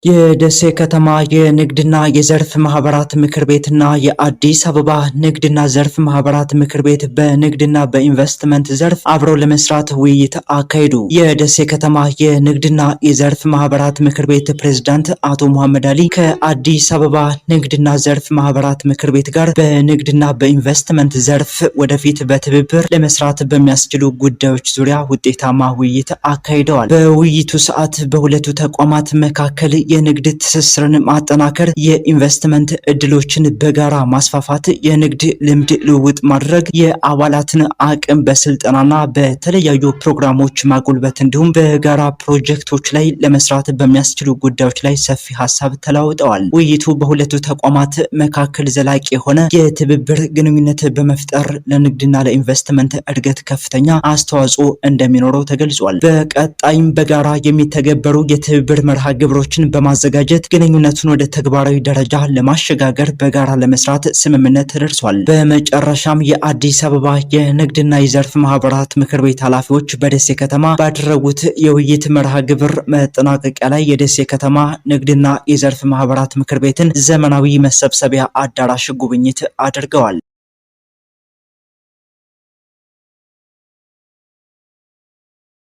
የደሴ ከተማ የንግድና የዘርፍ ማህበራት ምክር ቤትና የአዲስ አበባ ንግድና ዘርፍ ማህበራት ምክር ቤት በንግድና በኢንቨስትመንት ዘርፍ አብረው ለመስራት ውይይት አካሄዱ። የደሴ ከተማ የንግድና የዘርፍ ማህበራት ምክር ቤት ፕሬዝዳንት አቶ መሐመድ አሊ ከአዲስ አበባ ንግድና ዘርፍ ማህበራት ምክር ቤት ጋር በንግድና በኢንቨስትመንት ዘርፍ ወደፊት በትብብር ለመስራት በሚያስችሉ ጉዳዮች ዙሪያ ውጤታማ ውይይት አካሂደዋል። በውይይቱ ሰዓት በሁለቱ ተቋማት መካከል የንግድ ትስስርን ማጠናከር፣ የኢንቨስትመንት እድሎችን በጋራ ማስፋፋት፣ የንግድ ልምድ ልውውጥ ማድረግ፣ የአባላትን አቅም በስልጠናና በተለያዩ ፕሮግራሞች ማጎልበት እንዲሁም በጋራ ፕሮጀክቶች ላይ ለመስራት በሚያስችሉ ጉዳዮች ላይ ሰፊ ሀሳብ ተለዋውጠዋል። ውይይቱ በሁለቱ ተቋማት መካከል ዘላቂ የሆነ የትብብር ግንኙነት በመፍጠር ለንግድና ለኢንቨስትመንት እድገት ከፍተኛ አስተዋጽኦ እንደሚኖረው ተገልጿል። በቀጣይም በጋራ የሚተገበሩ የትብብር መርሃ ግብሮችን በማዘጋጀት ግንኙነቱን ወደ ተግባራዊ ደረጃ ለማሸጋገር በጋራ ለመስራት ስምምነት ተደርሷል። በመጨረሻም የአዲስ አበባ የንግድና የዘርፍ ማህበራት ምክር ቤት ኃላፊዎች በደሴ ከተማ ባደረጉት የውይይት መርሃ ግብር መጠናቀቂያ ላይ የደሴ ከተማ ንግድና የዘርፍ ማህበራት ምክር ቤትን ዘመናዊ መሰብሰቢያ አዳራሽ ጉብኝት አድርገዋል።